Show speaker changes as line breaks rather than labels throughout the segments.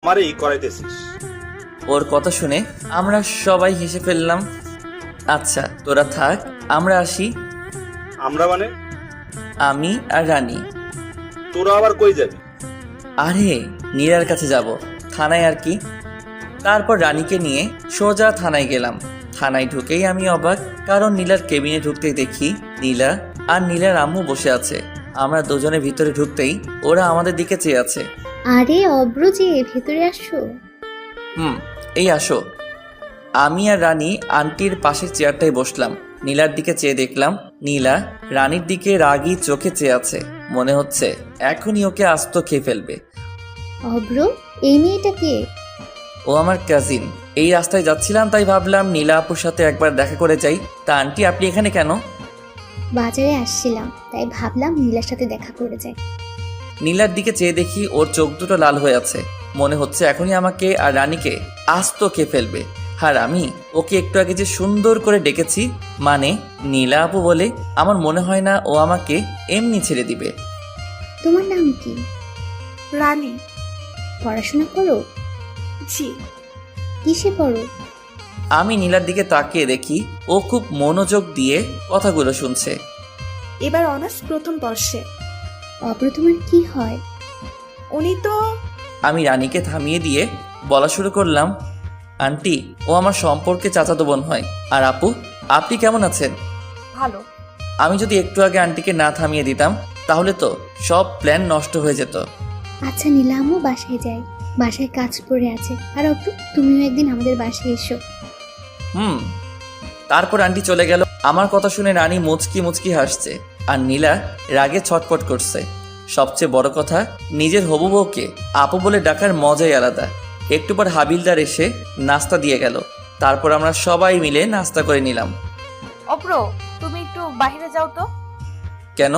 আমারই করাইতেছিস।
ওর কথা শুনে আমরা সবাই হেসে ফেললাম। আচ্ছা তোরা থাক, আমরা আসি।
আমরা মানে?
আমি আর রানী।
তোরা আবার কই যাবি?
আরে নীলার কাছে যাব, থানায় আর কি। তারপর রানীকে নিয়ে সোজা থানায় গেলাম। থানায় ঢুকেই আমি অবাক, কারণ নীলার কেবিনে ঢুকতেই দেখি নীলা আর নীলার আম্মু বসে আছে। আমরা দুজনে ভিতরে ঢুকতেই ওরা আমাদের দিকে চেয়ে আছে।
আরে অব্র যে, ভেতরে আসো।
এই আসো। আমি আর রানী আন্টির পাশের চেয়ারটায় বসলাম। নীলার দিকে চেয়ে দেখলাম নীলা রানীর দিকে রাগী চোখে চেয়ে আছে। মনে হচ্ছে এখনই ওকে আস্ত খেয়ে ফেলবে।
অব্র, এই মেয়েটা কে?
ও আমার কাজিন। এই রাস্তায় যাচ্ছিলাম তাই ভাবলাম নীলা আপুর সাথে একবার দেখা করে যাই। তা আন্টি আপনি এখানে কেন?
বাজারে আসছিলাম, তাই ভাবলাম নীলার সাথে দেখা করে যাই।
নীলার দিকে চেয়ে দেখি ওর চোখ দুটো লাল হয়ে আছে। মনে হচ্ছে এখনই আমাকে আর রানীকে আস্ত খেয়ে ফেলবে। আর আমি ওকে একটু আগে যে সুন্দর করে ডেকেছি, মানে নীলা আপু বলে, আমার মনে হয় না ও আমাকে এমনি ছেড়ে দিবে।
তোমার নাম কি?
রানী।
পড়াশোনা করো?
জি।
কিসে পড়ো?
আমি নীলার দিকে তাকিয়ে দেখি ও খুব মনোযোগ দিয়ে কথাগুলো শুনছে।
এবার অনার্স প্রথম বর্ষে।
অব্র তোমার কি হয়?
উনি তো
আমি রানীকে থামিয়ে দিয়ে বলা শুরু করলাম, আন্টি ও আমার সম্পর্কে চাচাতো বোন হয়। আর আপু আপনি কেমন আছেন?
ভালো।
আমি যদি একটু আগে আন্টিকে না থামিয়ে দিতাম তাহলে তো সব প্ল্যান নষ্ট হয়ে যেত।
আচ্ছা নীলামও বাসায় যাই, বাসায় কাজ পড়ে আছে। আর অব্র, তুমিও একদিন আমাদের বাসায় এসো।
তারপর আন্টি চলে গেল। আমার কথা শুনে রানী মুচকি মুচকি হাসছে আর নীলা রাগে ছটপট করছে। সবচেয়ে বড় কথা, নিজের হবু বউকে আপু বলে ডাকার মজাই আলাদা। একটু পর হাবিলদার এসে নাস্তা দিয়ে গেল। তারপর আমরা সবাই মিলে নাস্তা করে নিলাম।
অপ্র, তুমি একটু বাইরে যাও তো।
কেন?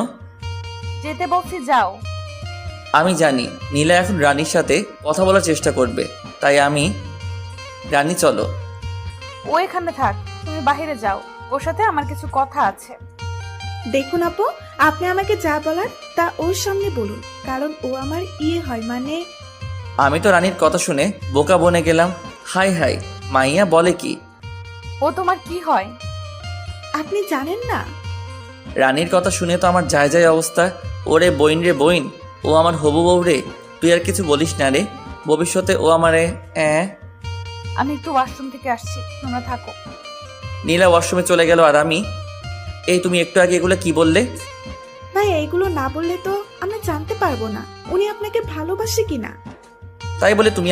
যেতে বলছি, যাও।
আমি জানি নীলা এখন রানীর সাথে কথা বলার চেষ্টা করবে, তাই আমি, রানী চলো।
ও এখানে থাক, তুমি বাইরে যাও, ওর সাথে আমার কিছু কথা আছে।
দেখুন আপু, আপনি আমাকে যা বলার তা ওর সামনে বলুন, কারণ ও আমার হয়, মানে
আমি তো রানীর কথা শুনে বোকা বনে গেলাম। হাই হাই, মাইয়া বলে কি?
ও তোমার কি হয়?
আপনি জানেন না?
রানীর কথা শুনে তো আমার যায় যায় অবস্থা। ওরে বইন রে বইন, ও আমার হবু বউ রে। তুই আর কিছু বলিস না রে, ভবিষ্যতে ও আমারে
আমি একটু ওয়াশরুম থেকে আসছি, তোমরা থাকো।
নীলা ওয়াশরুমে চলে গেল আর আমি, এই তুমি একটু আগে এগুলো কি বললে?
ভাই, এইগুলো না বললে তো আমরা জানতে পারবো না উনি আপনাকে ভালোবাসে কিনা।
তাই বলে তুমি